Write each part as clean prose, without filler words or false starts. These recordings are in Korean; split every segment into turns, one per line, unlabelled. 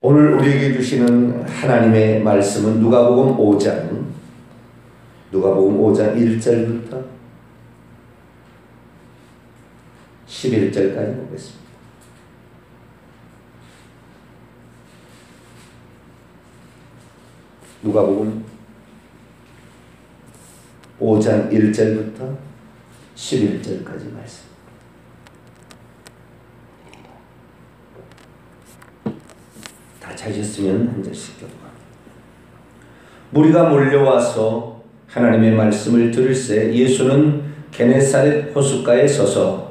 오늘 우리에게 주시는 하나님의 말씀은 누가복음 5장 1절부터 11절까지 보겠습니다. 누가복음 5장 1절부터 11절까지 말씀. 다 찾으셨으면 한 절씩 교독합니다. 무리가 몰려와서 하나님의 말씀을 들을새 예수는 게네사렛 호숫가에 서서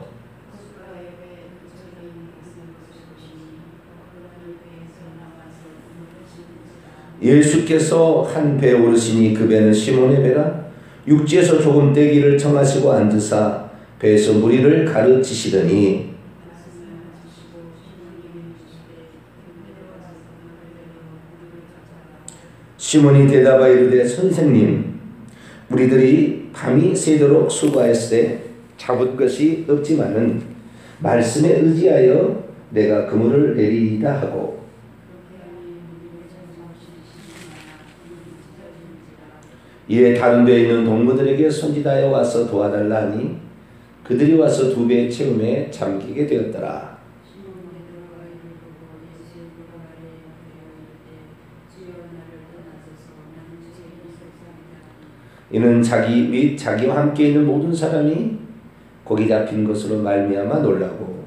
예수께서 한 배 오르시니 그 배는 시몬의 배라. 육지에서 조금 떼기를 청하시고 앉으사 배에서 무리를 가르치시더니 시몬이 대답하여 이르되 선생님, 우리들이 밤이 새도록 수고하였으되 잡을 것이 없지만은 말씀에 의지하여 내가 그물을 내리이다 하고 이에 다른 배에 있는 동무들에게 손짓하여 와서 도와달라 하니 그들이 와서 두 배의 채움에 잠기게 되었더라. 이는 자기 및 자기와 함께 있는 모든 사람이 거기 잡힌 것으로 말미암아 놀라고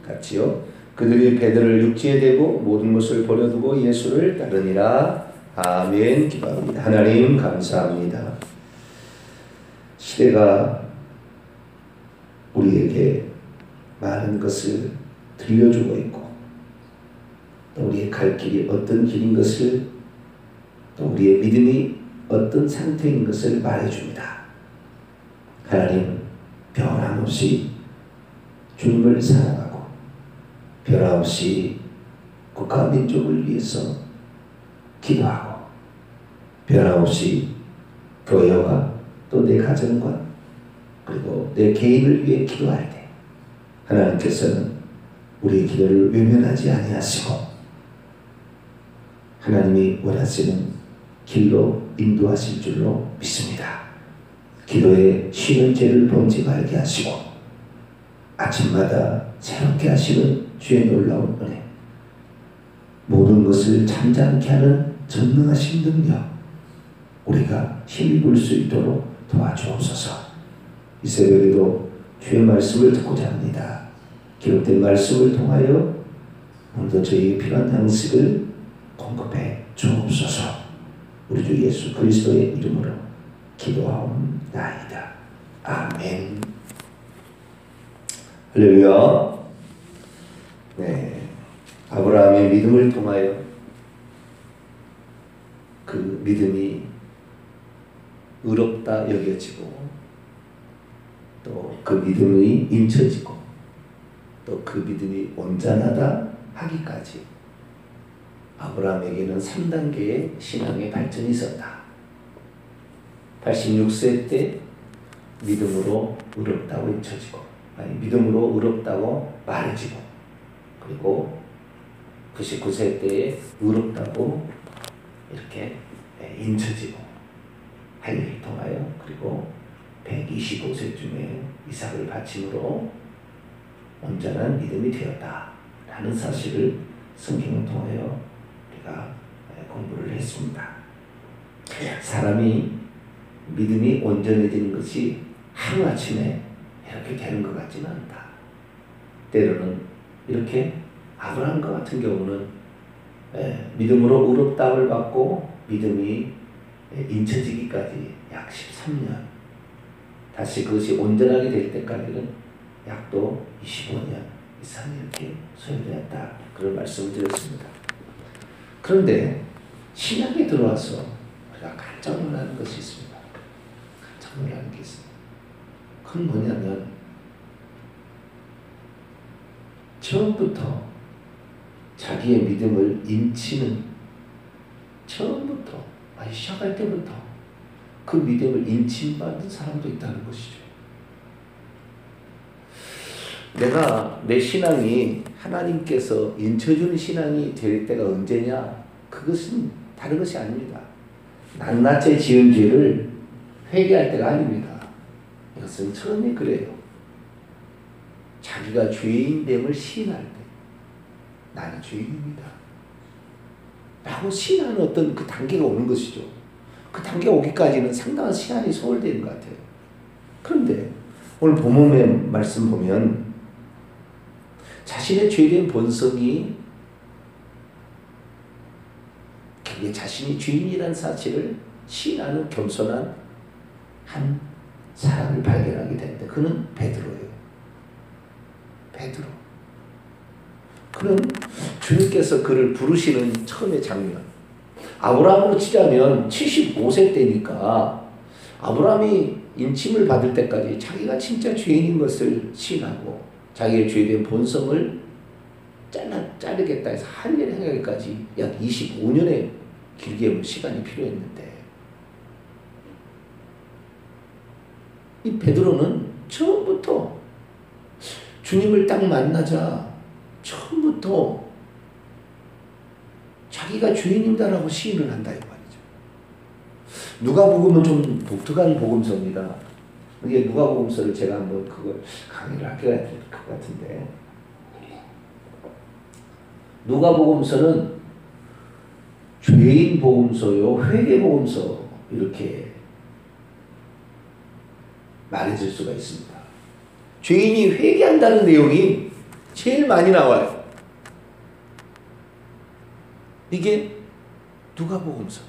같이요. 그들이 배들을 육지에 대고 모든 것을 버려두고 예수를 따르니라. 아멘. 기도합니다. 하나님 감사합니다. 시대가 우리에게 많은 것을 들려주고 있고 또 우리의 갈 길이 어떤 길인 것을 또 우리의 믿음이 어떤 상태인 것을 말해줍니다. 하나님 변함없이 주님을 사랑하고 변함없이 국가 민족을 위해서 기도하고 변함없이 교회와 또 내 가정과 그리고 내 개인을 위해 기도할 때 하나님께서는 우리의 기도를 외면하지 아니하시고 하나님이 원하시는 길로 인도하실 줄로 믿습니다. 기도에 쉬는 죄를 범지 말게 하시고 아침마다 새롭게 하시는 주의 놀라운 은혜, 모든 것을 잠잠케 하는 전능하신 능력, 우리가 힘입을 수 있도록 도와주옵소서. 이 새벽에도 주의 말씀을 듣고자 합니다. 기록된 말씀을 통하여 오늘도 저희에게 필요한 양식을 공급해 주옵소서. 우리 주 예수 그리스도의 이름으로 기도하옵나이다. 아멘. 할렐루야. 네, 아브라함의 믿음을 통하여 그 믿음이 의롭다 여겨지고 또 그 믿음이 인쳐지고 또 그 믿음이 온전하다 하기까지 아브라함에게는 3단계의 신앙의 발전이 있었다. 86세 때 믿음으로 의롭다고 인쳐지고 믿음으로 의롭다고 말해지고 그리고 99세 때에 의롭다고 이렇게 인쳐지고 할례를 통하여 그리고 125세쯤에 이삭을 바침으로 온전한 믿음이 되었다 라는 사실을 성경을 통하여 우리가 공부를 했습니다. 사람이 믿음이 온전해지는 것이 하루아침에 이렇게 되는 것 같지는 않다. 때로는 이렇게 아브라함과 같은 경우는 믿음으로 의롭다함을 받고 믿음이 인쳐지기까지 약 13년, 다시 그것이 온전하게 될 때까지는 약 또 25년 이상 이렇게 소요되었다. 그런 말씀을 드렸습니다. 그런데 신약에 들어와서 우리가 깜짝 놀라는 것이 있습니다. 깜짝 놀라는 게 있습니다. 그건 뭐냐면 처음부터 자기의 믿음을 인치는 처음부터 아니, 시작할 때부터 그 믿음을 인침받은 사람도 있다는 것이죠. 내가 내 신앙이 하나님께서 인쳐주는 신앙이 될 때가 언제냐? 그것은 다른 것이 아닙니다. 낱낱이 지은 죄를 회개할 때가 아닙니다. 이것은 처음에 그래요. 자기가 죄인됨을 시인할 때 나는 죄인입니다 라고 시인하는 어떤 그 단계가 오는 것이죠. 그 단계가 오기까지는 상당한 시간이 소홀되는 것 같아요. 그런데 오늘 본문의 말씀 보면 자신의 죄된 본성이 자신이 죄인이라는 사실을 시인하는 겸손한 한 사람을 발견하게 되는데 그는 베드로예요. 베드로. 그는 주님께서 그를 부르시는 처음의 장면, 아브라함으로 치자면 75세 때니까 아브라함이 인침을 받을 때까지 자기가 진짜 죄인인 것을 시인하고 자기의 죄된 본성을 자르겠다 해서 할례를 행하기까지 약 25년의 길게 시간이 필요했는데 이 베드로는 처음부터 주님을 딱 만나자 처음부터 자기가 죄인이다라고 시인을 한다 이 말이죠. 누가복음은 좀 독특한 복음서입니다. 이게 누가복음서를 제가 한번 그걸 강의를 하게 될 것 같은데 누가복음서는 죄인 복음서요, 회개 복음서 이렇게 말해줄 수가 있습니다. 죄인이 회개한다는 내용이 제일 많이 나와요. 이게 누가복음서.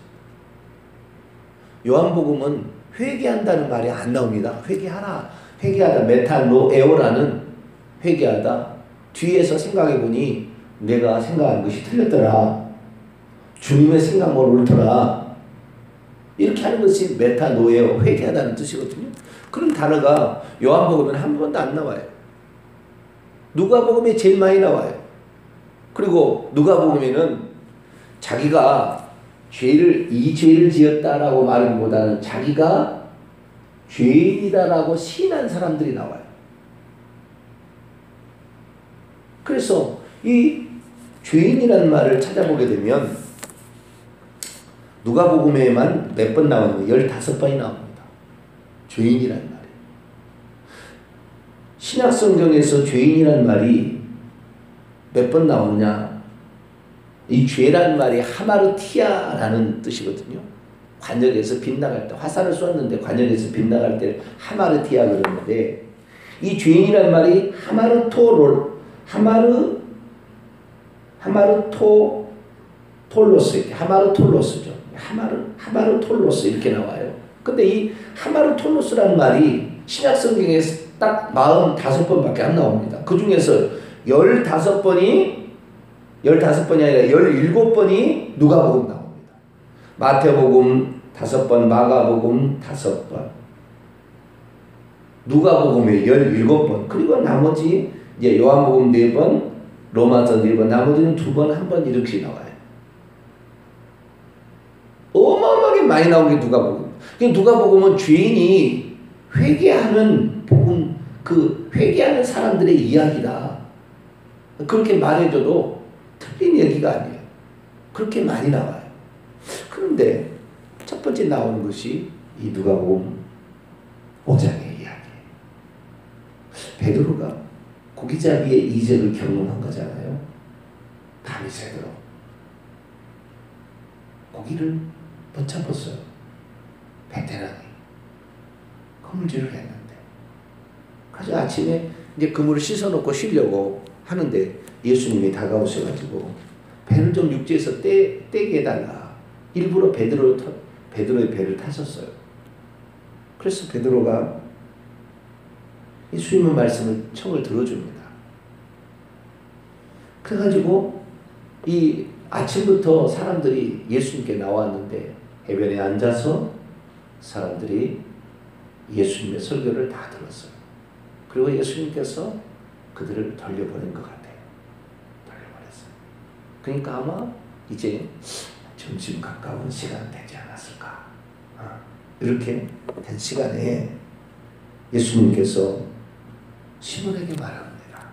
요한복음은 회개한다는 말이 안 나옵니다. 회개하라. 회개하다. 메타노에오라는 회개하다. 뒤에서 생각해보니 내가 생각한 것이 틀렸더라. 주님의 생각만 옳더라. 이렇게 하는 것이 메타노에오, 회개하다는 뜻이거든요. 그런 단어가 요한복음에는 한 번도 안 나와요. 누가복음에 제일 많이 나와요. 그리고 누가복음에는 자기가 이 죄를 지었다라고 말하기보다는 자기가 죄인이다라고 시인한 사람들이 나와요. 그래서 이 죄인이라는 말을 찾아보게 되면 누가복음에만 몇 번 나오는 거예요? 15번이 나옵니다. 죄인이라는 말이. 신약성경에서 죄인이라는 말이 몇 번 나오느냐? 이 죄라는 말이 하마르티아라는 뜻이거든요. 관역에서 빗나갈 때, 화살을 쏘았는데 관역에서 빗나갈 때 하마르티아 그러는데 이 죄인이라는 말이 하마르톨로스죠. 하마르톨로스 이렇게 나와요. 근데 이 하마르톨로스라는 말이 신약성경에서 딱 45번밖에 안 나옵니다. 그 중에서 15번이 아니라 17번이 누가복음 나옵니다. 마태복음 5번, 마가복음 5번, 누가복음에 17번, 그리고 나머지 이제 요한복음 4번, 로마서 4번, 나머지는 2번, 1번 이렇게 나와요. 어마어마하게 많이 나온 게 누가복음. 누가복음은 죄인이 회개하는 복음, 그 회개하는 사람들의 이야기다. 그렇게 말해줘도 틀린 얘기가 아니에요. 그렇게 많이 나와요. 그런데 첫 번째 나오는 것이 이 누가복음 5장의 이야기예요. 베드로가 고기잡이의 이적을 경험한 거잖아요. 밤이 새도록 고기를 못 잡았어요. 베테랑이 그물질을 했는데 그래서 아침에 이제 그물을 씻어놓고 쉬려고 하는데 예수님이 다가오셔가지고 배를 좀 육지에서 떼게 해달라. 일부러 베드로의 배를 타셨어요. 그래서 베드로가 이 주님의 말씀을 청을 들어줍니다. 그래가지고 이 아침부터 사람들이 예수님께 나왔는데 해변에 앉아서 사람들이 예수님의 설교를 다 들었어요. 그리고 예수님께서 그들을 돌려보낸 것 같아요. 돌려보냈어요. 그러니까 아마 이제 저 점심 가까운 시간 되지 않았을까? 이렇게 된 시간에 예수님께서 시몬에게 말합니다.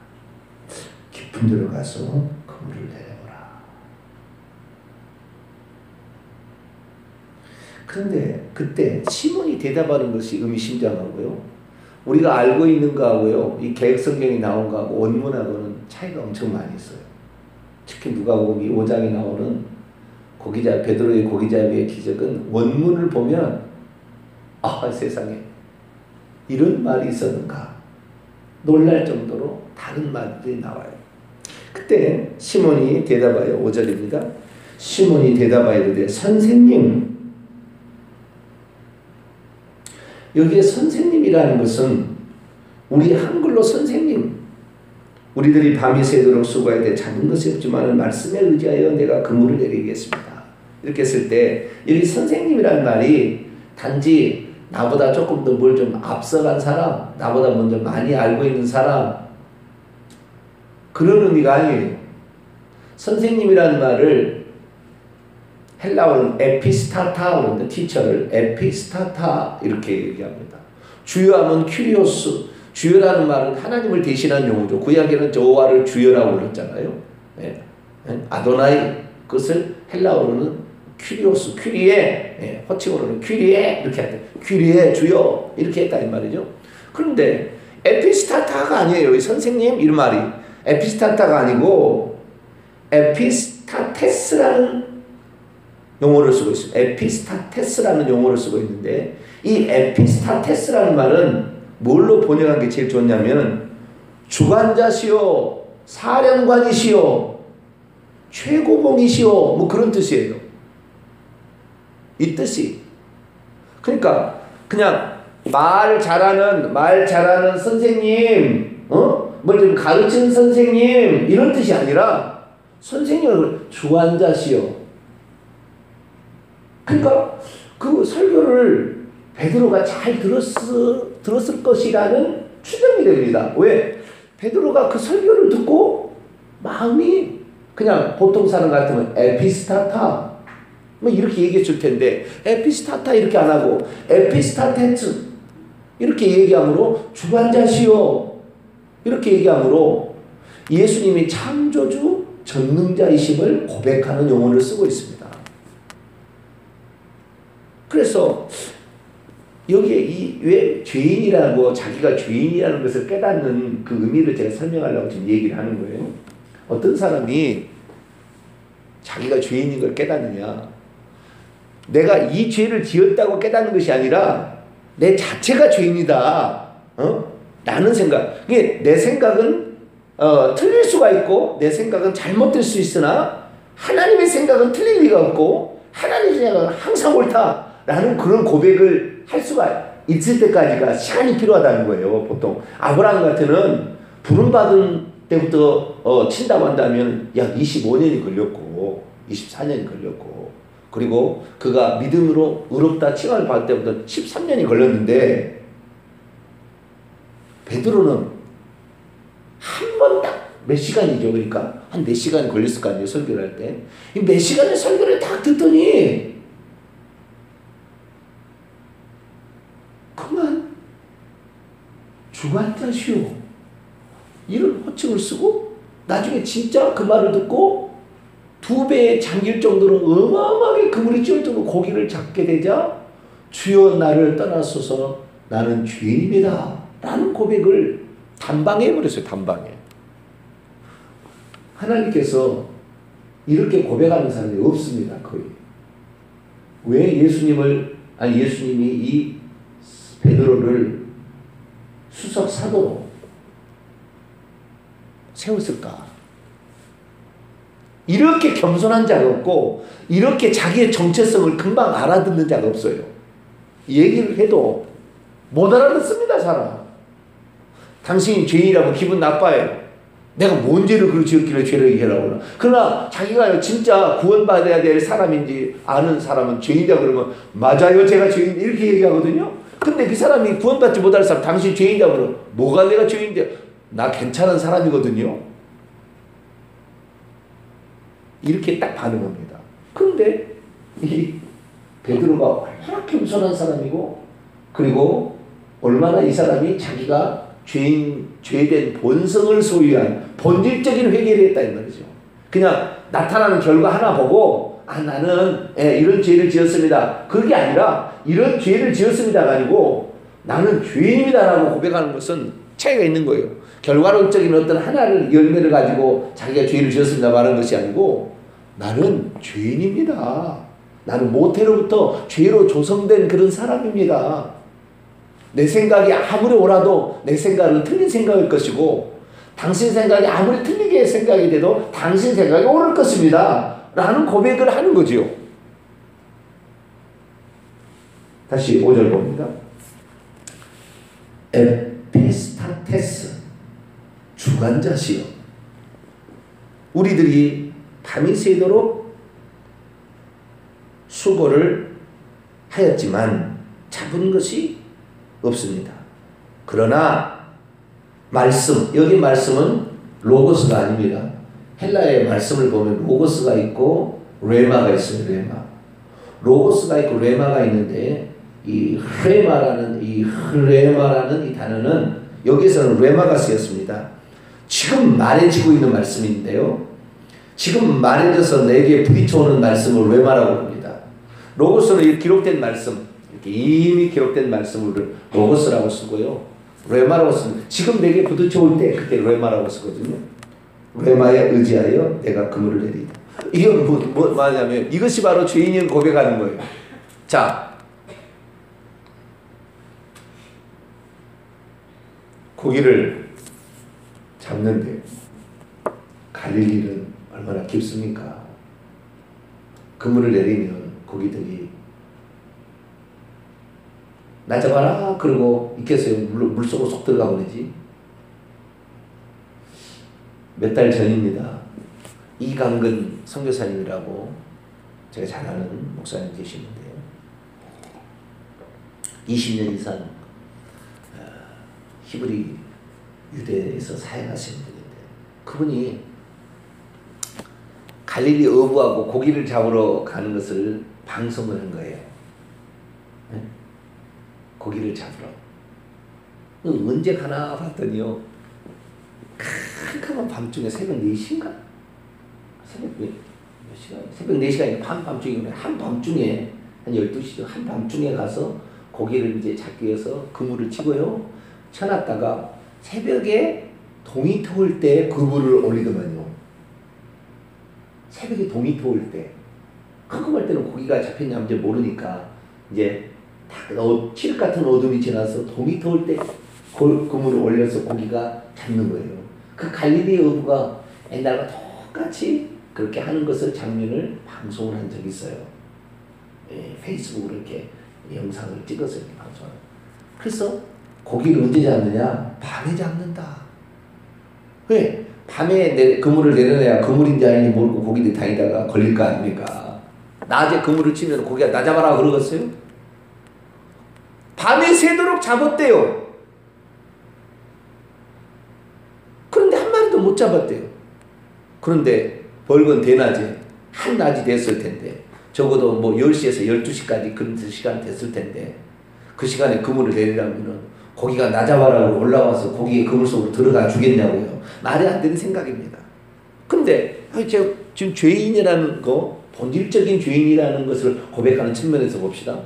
깊은 데로 가서 그물을 내려보라. 그런데 그때 시몬이 대답하는 것이 의미심장하고요. 우리가 알고 있는 거하고요, 이 개혁성경이 나온 거하고 원문하고는 차이가 엄청 많이 있어요. 특히 누가복음 5장에 나오는 베드로의 고기잡이의 기적은 원문을 보면 세상에 이런 말이 있었는가 놀랄 정도로 다른 말들이 나와요. 그때 시몬이 대답하여 5절입니다. 시몬이 대답하여 이르되 선생님. 여기에 선생님이라는 것은 우리 한글로 선생님, 우리들이 밤이 새도록 수고해야 돼 잡은 것이 없지만 말씀에 의지하여 내가 그물을 내리겠습니다. 이렇게 했을 때 여기 선생님이라는 말이 단지 나보다 조금 더 뭘 좀 앞서간 사람, 나보다 먼저 많이 알고 있는 사람, 그런 의미가 아니에요. 선생님이라는 말을 헬라어는 에피스타타 그러는데 티처를 에피스타타 이렇게 얘기합니다. 주여하면 큐리오스, 주여라는 말은 하나님을 대신한 용어죠. 구약에는 여호와를 주여라고 불렀잖아요. 아도나이, 그것을 헬라어로는 큐리오스, 큐리에, 호칭으로는 큐리에 이렇게 하대. 큐리에 주여 이렇게 했다 이 말이죠. 그런데 에피스타타가 아니에요. 선생님 이런 말이 에피스타타가 아니고 에피스타테스라는 용어를 쓰고 있습니다. 에피스타테스라는 용어를 쓰고 있는데 이 에피스타테스라는 말은 뭘로 번역한 게 제일 좋냐면 주관자시오, 사령관이시오, 최고봉이시오, 뭐 그런 뜻이에요. 이 뜻이. 그러니까 그냥 말 잘하는 선생님, 뭘 좀 가르치는 선생님 이런 뜻이 아니라 선생님을 주관자시오. 그러니까 그 설교를 베드로가 잘 들었을 것이라는 추정이 됩니다. 왜? 베드로가 그 설교를 듣고 마음이 그냥 보통 사람 같으면 에피스타타 뭐 이렇게 얘기해 줄 텐데 에피스타타 이렇게 안 하고 에피스타테스 이렇게 얘기함으로 주관자시오 이렇게 얘기함으로 예수님이 창조주 전능자이심을 고백하는 용어를 쓰고 있습니다. 그래서 여기에 왜 죄인이라고 자기가 죄인이라는 것을 깨닫는 그 의미를 제가 설명하려고 지금 얘기를 하는 거예요. 어떤 사람이 자기가 죄인인 걸 깨닫느냐, 내가 이 죄를 지었다고 깨닫는 것이 아니라 내 자체가 죄인이다 라는 생각. 이게 내 생각은 틀릴 수가 있고 내 생각은 잘못될 수 있으나 하나님의 생각은 틀릴 리가 없고 하나님의 생각은 항상 옳다 라는 그런 고백을 할 수가 있을 때까지가 시간이 필요하다는 거예요. 보통 아브라함 같은 부름받은 때부터 친다고 한다면 약 25년이 걸렸고 24년이 걸렸고, 그리고 그가 믿음으로 의롭다 칭함을 받을 때부터 13년이 걸렸는데 베드로는 한 번 딱 몇 시간이죠. 그러니까 한 4시간이 걸렸을 거 아니에요. 설교를 할 때. 이 몇 시간의 설교를 딱 듣더니 그만 주관자시오 이런 호칭을 쓰고 나중에 진짜 그 말을 듣고 2배에 잠길 정도로 어마어마하게 그물이 찌울 정도로 고기를 잡게 되자 주여 나를 떠나소서 나는 죄인입니다 라는 고백을 단방에 해버렸어요. 단방에. 하나님께서 이렇게 고백하는 사람이 없습니다. 거의. 왜 예수님이 이 베드로를 수석 사도로 세웠을까? 이렇게 겸손한 자가 없고 이렇게 자기의 정체성을 금방 알아듣는 자가 없어요. 얘기를 해도 못 알아듣습니다. 사람. 당신이 죄인이라고 기분 나빠해요. 내가 뭔 죄를 그렇게 지었길래 죄를 얘기하라고 그러나. 그러나 자기가 진짜 구원받아야 될 사람인지 아는 사람은 죄인이다 그러면 맞아요 제가 죄인 이렇게 얘기하거든요. 근데 그 사람이 구원받지 못할 사람 당신 죄인이다 그러면 뭐가 내가 죄인인데 나 괜찮은 사람이거든요. 이렇게 딱 반응합니다. 그런데 이 베드로가 얼마나 겸손한 사람이고, 그리고 얼마나 이 사람이 자기가 죄된 본성을 소유한 본질적인 회개를 했다 이 말이죠. 그냥 나타나는 결과 하나 보고 나는 이런 죄를 지었습니다, 그게 아니라 이런 죄를 지었습니다가 아니고 나는 죄인입니다라고 고백하는 것은 차이가 있는 거예요. 결과론적인 어떤 하나를 열매를 가지고 자기가 죄를 지었습니다 말하는 것이 아니고 나는 죄인입니다, 나는 모태로부터 죄로 조성된 그런 사람입니다, 내 생각이 아무리 옳아도 내 생각은 틀린 생각일 것이고 당신 생각이 아무리 틀리게 생각이 돼도 당신 생각이 옳을 것입니다 라는 고백을 하는 거지요. 다시 5절 봅니다. 에피스타테스, 주관자시여, 우리들이 밤이 새도록 수고를 하였지만 잡은 것이 없습니다. 그러나 말씀, 여기 말씀은 로고스가 아닙니다. 헬라의 말씀을 보면 로고스가 있고 레마가 있어요. 로고스가 있고 레마가 있는데 이 레마라는 이 단어는 여기서는 레마가 쓰였습니다. 지금 말해지고 있는 말씀인데요, 지금 말해져서 내게 부딪혀오는 말씀을 레마라고 합니다. 로고스는 기록된 말씀, 이렇게 이미 기록된 말씀을 로고스라고 쓰고요, 레마라고 씁니다. 지금 내게 부딪혀올 때 그때 레마라고 쓰거든요. 레마에 의지하여 내가 그물을 내리다. 이건 뭐 하냐면 이것이 바로 죄인을 고백하는 거예요. 자, 고기를 잡는데 갈릴리는 얼마나 깊습니까? 그물을 내리면 고기들이 나 잡아라 그러고 있겠어요? 물속으로 쏙 들어가 버리지. 몇 달 전입니다. 이강근 선교사님이라고 제가 잘 아는 목사님 계시는데요, 20년 이상 히브리 유대에서 사역하시는 분인데 그분이 갈릴리 어부하고 고기를 잡으러 가는 것을 방송을 한 거예요. 네? 고기를 잡으러. 언제 가나 봤더니요, 캄캄한 밤중에 새벽 4시인가? 새벽 4시가 한밤중에, 한밤중에 한 12시죠. 한밤중에 가서 고기를 이제 잡기 위해서 그물을 치고요, 쳐놨다가 새벽에 동이 터올 때 그물을 올리더만요. 새벽에 동이 터올 때, 컴컴할 때는 고기가 잡혔냐 이제 모르니까 이제 칠흑 같은 어둠이 지나서 동이 터올 때 그물을 올려서 고기가 잡는 거예요. 그 갈릴리 어부가 옛날과 똑같이 그렇게 하는 것을 장면을 방송을 한 적이 있어요. 페이스북으로 이렇게 영상을 찍어서 이렇게 방송을. 그래서 고기를 언제 잡느냐? 밤에 잡는다. 왜? 밤에 그물을 내려내야 그물인지 아닌지 모르고 고기들이 다니다가 걸릴 거 아닙니까? 낮에 그물을 치면 고기가 나 잡아라 그러겠어요? 밤에 새도록 잡았대요. 그런데 한 마리도 못 잡았대요. 그런데 벌건 대낮에 한낮이 됐을 텐데, 적어도 뭐 10시에서 12시까지 그런 시간 됐을 텐데, 그 시간에 그물을 내리려면은 고기가 나 잡아라고 올라와서 고기의 그물 속으로 들어가 주겠냐고요. 말이 안 되는 생각입니다. 그런데 제가 지금 죄인이라는 거, 본질적인 죄인이라는 것을 고백하는 측면에서 봅시다.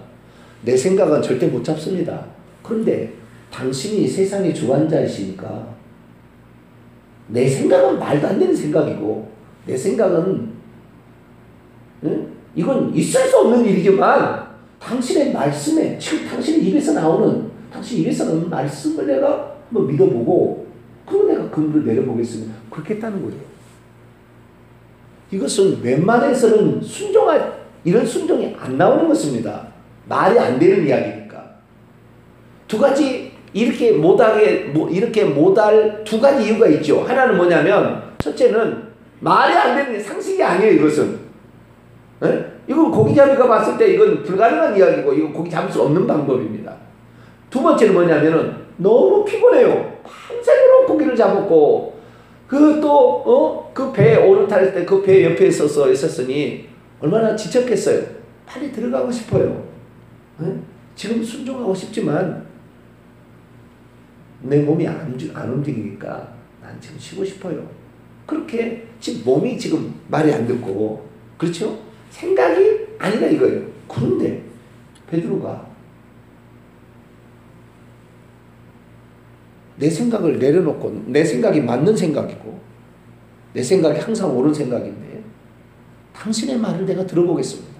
내 생각은 절대 못 잡습니다. 그런데 당신이 세상의 주관자이시니까 내 생각은 말도 안 되는 생각이고, 내 생각은 이건 있을 수 없는 일이지만 당신의 말씀에, 지금 당신의 입에서 나오는, 당신 입에서 나오는 말씀을 내가 한번 믿어보고 그리고 내가 그물을 내려보겠습니다. 그렇게 했다는 거예요. 이것은 웬만해서는 이런 순종이 안 나오는 것입니다. 말이 안 되는 이야기니까. 두 가지 이렇게 못할 두 가지 이유가 있죠. 하나는 뭐냐면, 첫째는 말이 안 되는 상식이 아니에요. 이것은 이건 고기잡이가 봤을 때 이건 불가능한 이야기고, 이건 고기 잡을 수 없는 방법입니다. 두 번째는 뭐냐면은 너무 피곤해요. 밤새도록 고기를 잡았고, 그 배 오르탈 때 그 배 옆에 있었으니 얼마나 지쳤겠어요. 빨리 들어가고 싶어요. 지금 순종하고 싶지만 내 몸이 안 움직이니까 난 지금 쉬고 싶어요. 그렇게 지금 몸이 지금 말이 안 듣고, 그렇죠? 생각이 아니라 이거예요. 그런데 베드로가 내 생각을 내려놓고, 내 생각이 맞는 생각이고 내 생각이 항상 옳은 생각인데 당신의 말을 내가 들어보겠습니다.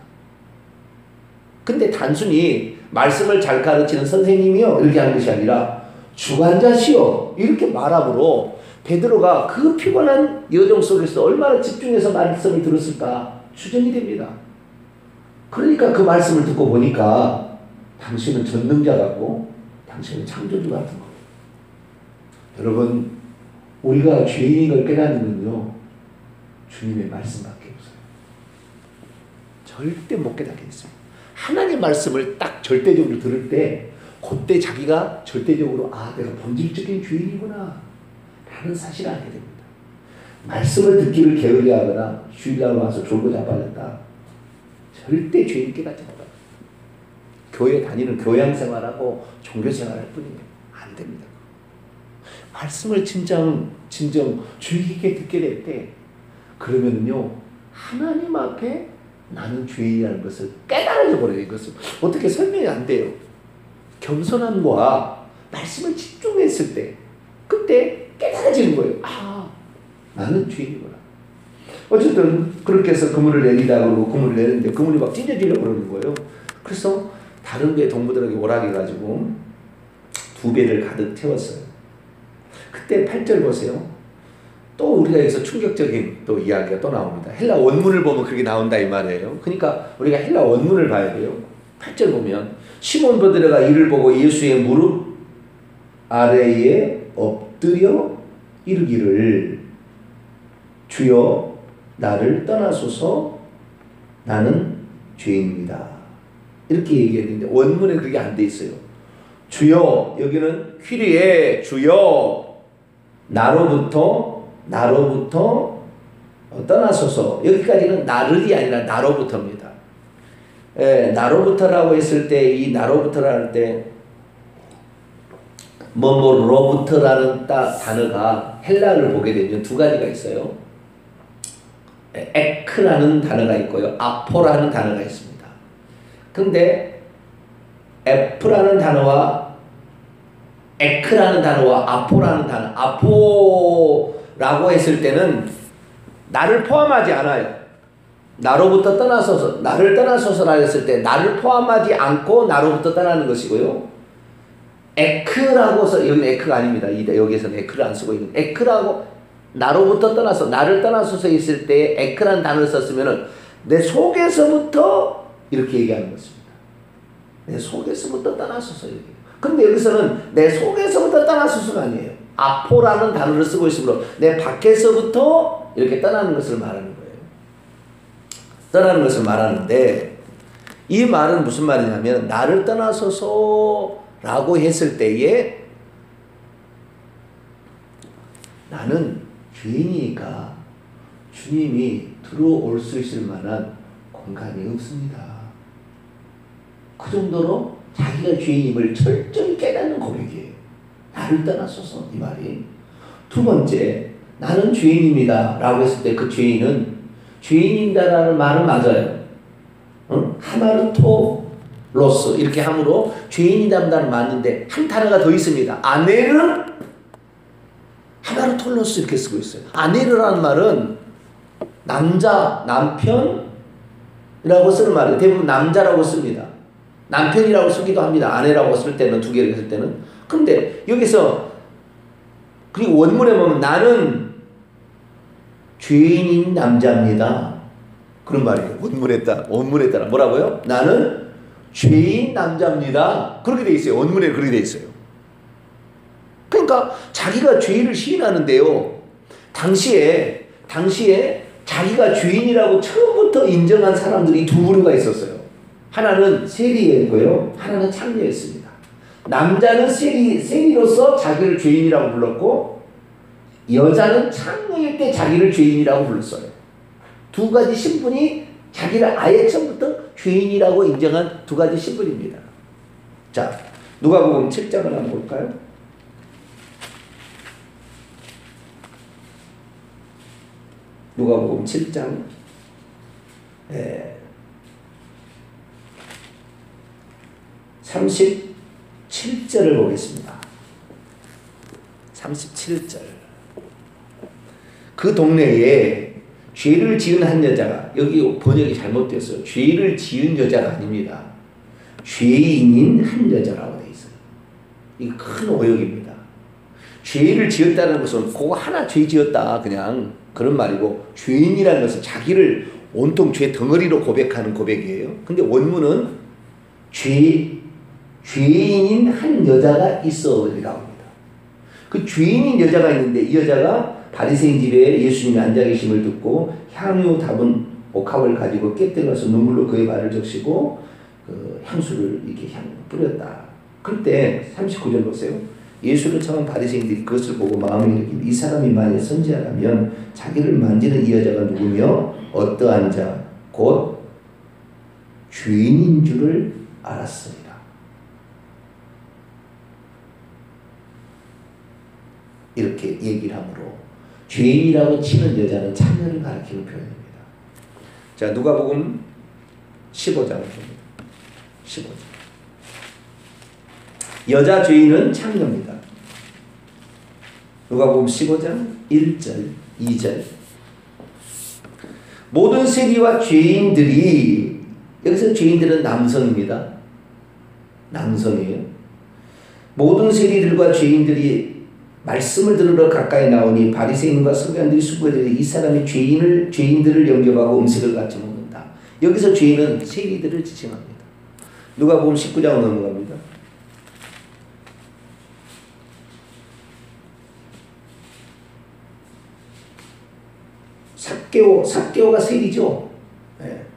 근데 단순히 말씀을 잘 가르치는 선생님이요 이렇게 하는 것이 아니라 주관자시여 이렇게 말함으로 베드로가 그 피곤한 여정 속에서 얼마나 집중해서 말씀을 들었을까 추정이 됩니다. 그러니까 그 말씀을 듣고 보니까 당신은 전능자 같고 당신은 창조주 같은 거예요. 여러분, 우리가 죄인인 걸 깨닫는 건요 주님의 말씀밖에 없어요. 절대 못 깨닫게 됐어요. 하나님의 말씀을 딱 절대적으로 들을 때 그때 자기가 절대적으로 내가 본질적인 죄인이구나 라는 사실을 알게 됩니다. 말씀을 듣기를 게으르하거나 주일날 와서 졸고 자빠졌다 절대 죄인 깨닫지 못합니다. 교회 다니는 교양생활하고 종교생활할 뿐이에요. 안 됩니다. 말씀을 진정 주의 깊게 듣게 될 때 그러면요 하나님 앞에 나는 죄인이라는 것을 깨달아져 버려요. 이것을 어떻게 설명이 안 돼요. 겸손함과 말씀을 집중했을 때 그때 깨달아지는 거예요. 나는 죄인이구나. 어쨌든 그렇게 해서 그물을 내리다 그러고 그물을 내는데 그물이 막 찢어지려고 그러는 거예요. 그래서 다른 배 동무들에게 오라게 가지고 2배를 가득 채웠어요. 그때 8절 보세요. 또 우리가 여기서 충격적인 또 이야기가 또 나옵니다. 헬라 원문을 보면 그렇게 나온다 이 말이에요. 그러니까 우리가 헬라 원문을 봐야 돼요. 8절 보면 시몬 베드로가 이를 보고 예수의 무릎 아래에 엎드려 이르기를 주여 나를 떠나소서 나는 죄인입니다. 이렇게 얘기했는데 원문에 그게 안 돼 있어요. 주여, 여기는 퀴리에 주여 나로부터 떠나소서. 여기까지는 나를이 아니라 나로부터입니다. 나로부터라고 했을 때 이 나로부터라 할 때 뭐로부터라는 단어가 헬라어를 보게 되면 두 가지가 있어요. 에크라는 단어가 있고요. 아포라는 단어가 있습니다. 근데 에프라는 단어와 에크라는 단어와 아포라는 단어, 아포라고 했을 때는 나를 포함하지 않아요. 나로부터 떠나서서, 나를 떠나서서라 했을 때 나를 포함하지 않고 나로부터 떠나는 것이고요. 에크라고 해서, 여기는 에크가 아닙니다. 여기에서는 에크를 안 쓰고 있는 에크라고 나로부터 떠나서, 나를 떠나서서 있을 때 에크라는 단어를 썼으면은 내 속에서부터 이렇게 얘기하는 것입니다. 내 속에서부터 떠나서서 얘기해요. 근데 여기서는 내 속에서부터 떠나서서가 아니에요. 아포라는 단어를 쓰고 있으므로 내 밖에서부터 이렇게 떠나는 것을 말하는 거예요. 떠나는 것을 말하는데 이 말은 무슨 말이냐면 나를 떠나소서라고 했을 때에 나는 죄인이니까 주님이 들어올 수 있을 만한 공간이 없습니다. 그 정도로 자기가 죄인임을 철저히 깨닫는 고백이에요. 나를 떠나소서 이 말이. 두 번째, 나는 죄인입니다 라고 했을 때 그 죄인은 죄인이다라는 말은 맞아요. 하마르토로스 이렇게 함으로 죄인이다는 맞는데 한 단어가 더 있습니다. 아네르 하마르톨로스 이렇게 쓰고 있어요. 아네르라는 말은 남자, 남편이라고 쓰는 말이에요. 대부분 남자라고 씁니다. 남편이라고 쓰기도 합니다. 아내라고 쓸 때는 두 개를 쓸 때는. 근데 여기서 그리고 원문에 보면 나는 죄인인 남자입니다. 그런 말이에요. 원문에 따라 뭐라고요? 나는 죄인 남자입니다. 그렇게 돼 있어요. 원문에 그렇게 돼 있어요. 그러니까 자기가 죄인을 시인하는데요. 당시에 자기가 죄인이라고 처음부터 인정한 사람들이 두 부류가 있었어요. 하나는 세리였고요. 하나는 창녀였습니다. 남자는 세리로서 자기를 죄인이라고 불렀고 여자는 창녀일 때 자기를 죄인이라고 불렀어요. 두 가지 신분이 자기를 아예 처음부터 죄인이라고 인정한 두 가지 신분입니다. 자, 누가복음 7장을 한번 볼까요? 누가복음 7장 37절을 보겠습니다. 37절. 그 동네에 죄를 지은 한 여자가, 여기 번역이 잘못됐어요. 죄를 지은 여자가 아닙니다. 죄인인 한 여자라고 되어 있어요. 이거 큰 오역입니다. 죄를 지었다는 것은 그거 하나 죄 지었다 그냥 그런 말이고, 죄인이라는 것은 자기를 온통 죄 덩어리로 고백하는 고백이에요. 근데 원문은 죄인인 한 여자가 있어 이렇게 나옵니다. 그 죄인인 여자가 있는데 이 여자가 바리새인 집에 예수님이 앉아 계심을 듣고 향유 담은 옥합을 가지고 깨뜨려서 눈물로 그의 발을 적시고 그 향수를 이렇게 뿌렸다. 그때 39절 보세요. 예수를 청한 바리새인들이 그것을 보고 마음에 이르기를 이 사람이 만일 선지자라면 자기를 만지는 이 여자가 누구며 어떠한 자 곧 죄인인 줄을 알았습니다. 이렇게 얘기를 하므로 죄인이라고 치는 여자는 참녀를 가리키는 표현입니다. 자, 누가복음 15장을 봅니다. 15장. 여자 죄인은 참녀입니다. 누가복음 15장 1절, 2절. 모든 세리와 죄인들이, 여기서 죄인들은 남성입니다. 남성이에요. 모든 세리들과 죄인들이 말씀을 들으러 가까이 나오니 바리새인과 서기관들이 수고들이 이 사람이 죄인들을 영접하고 음식을 같이 먹는다. 여기서 죄인은 세리들을 지칭합니다. 누가복음 19장으로 넘어갑니다. 삭개오가 세리죠.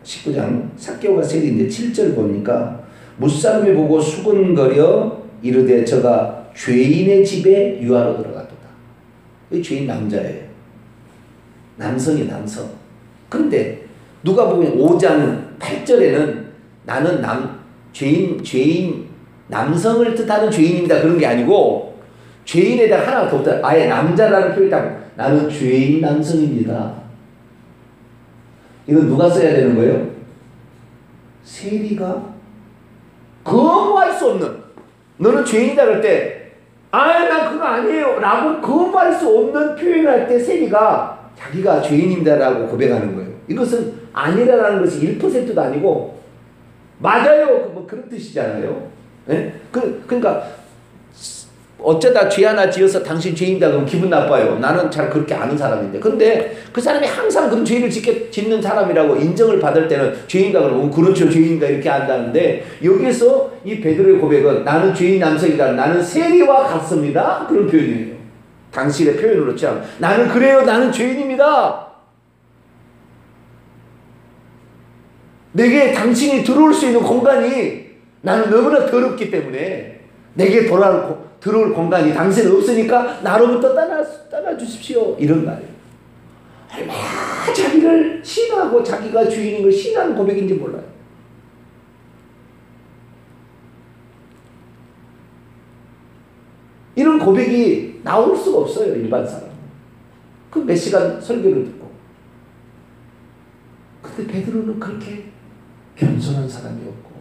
19장 삭개오가 세리인데 7절 보니까 무사람이 보고 수군거려 이르되 저가 죄인의 집에 유하러 들어갔도다. 이 죄인 남자예요. 남성이 남성. 근데 누가복음 5장 8절에는 나는 죄인 남성을 뜻하는 죄인입니다. 그런 게 아니고 죄인에다 하나 더 붙다. 아예 남자라는 표현이 딱 나는 죄인 남성입니다. 이건 누가 써야 되는 거예요? 세리가 거부할 수 없는, 너는 죄인이다 그럴 때 난 그거 아니에요 라고 거부할 수 없는 표현을 할 때 세리가 자기가 죄인입니다 라고 고백하는 거예요. 이것은 아니라는 것이 1%도 아니고 맞아요 뭐 그런 뜻이잖아요. 네? 그러니까 어쩌다 죄 하나 지어서 당신 죄인이다 그러면 기분 나빠요. 나는 잘 그렇게 아는 사람인데. 근데 그 사람이 항상 그런 죄를 짓는 사람이라고 인정을 받을 때는 죄인이다 그러면 그렇죠 죄인이다 이렇게 한다는데, 여기서 이 베드로의 고백은 나는 죄인 남성이다, 나는 세리와 같습니다 그런 표현이에요. 당신의 표현으로 참 나는 그래요, 나는 죄인입니다. 내게 당신이 들어올 수 있는 공간이 나는 너무나 더럽기 때문에 내게 들어올 공간이 당신은 없으니까 나로부터 떠나 주십시오 이런 말이에요. 얼마나 자기를 신하고 자기가 주인인 걸 신하는 고백인지 몰라요. 이런 고백이 나올 수가 없어요 일반 사람은. 그 몇 시간 설교를 듣고. 근데 베드로는 그렇게 겸손한 사람이었고,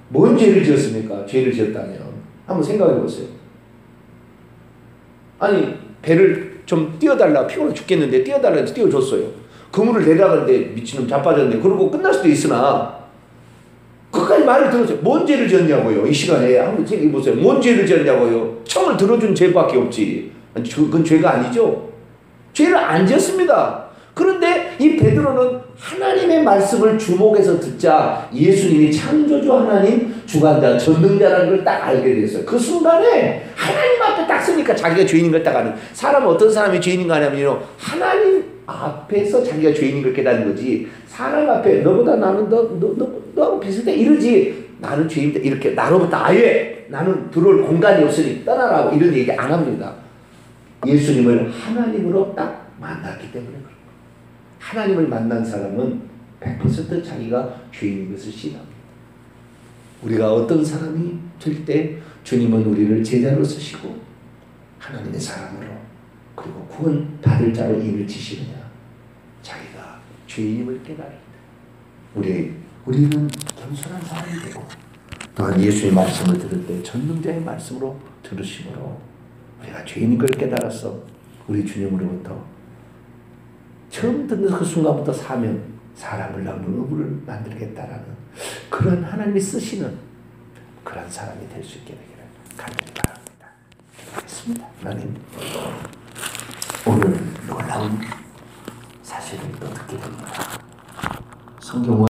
뭔 죄를 지었습니까? 죄를 지었다면 한번 생각해 보세요. 아니 배를 좀 띄워달라, 피곤해 죽겠는데 띄워달라 해서 띄워줬어요. 그물을 내려가는데 미친놈 자빠졌는데 그러고 끝날 수도 있으나 끝까지 말을 들었어요. 뭔 죄를 지었냐고요. 이 시간에 한번 생각해 보세요. 뭔 죄를 지었냐고요. 청을 들어준 죄밖에 없지. 그건 죄가 아니죠. 죄를 안 지었습니다. 그런데 이 베드로는 하나님의 말씀을 주목해서 듣자 예수님이 창조주 하나님, 주관자, 전능자라는 걸 딱 알게 됐어요. 그 순간에 하나님 앞에 딱 서니까 자기가 죄인인 걸 딱 아는. 사람은 어떤 사람이 죄인인가 하냐면요, 하나님 앞에서 자기가 죄인인 걸 깨닫는 거지, 사람 앞에 너보다 나는 너하고 비슷해 이러지 나는 죄인이다 이렇게 나로부터 아예 나는 들어올 공간이 없으니 떠나라고 이런 얘기 안 합니다. 예수님을 하나님으로 딱 만났기 때문에 그런 거예요. 하나님을 만난 사람은 100% 자기가 죄인인 것을 신합니다. 우리가 어떤 사람이 될 때 주님은 우리를 제자로 쓰시고 하나님의 사람으로 그리고 구원 받을 자로 임을 지시느냐? 자기가 죄인임을 깨달을 때 우리는 겸손한 사람이 되고 또한 예수의 말씀을 들을 때 전능자의 말씀으로 들으심으로 우리가 죄인인 걸 깨달아서 우리 주님으로부터 처음 듣는 그 순간부터 사람을 낳는 의무를 만들겠다라는 그런 하나님이 쓰시는 그런 사람이 될 수 있게 되기를 간절히 바랍니다. 기도하겠습니다. 하나님, 오늘 놀라운 사실을 또 듣게 됩니다. 성경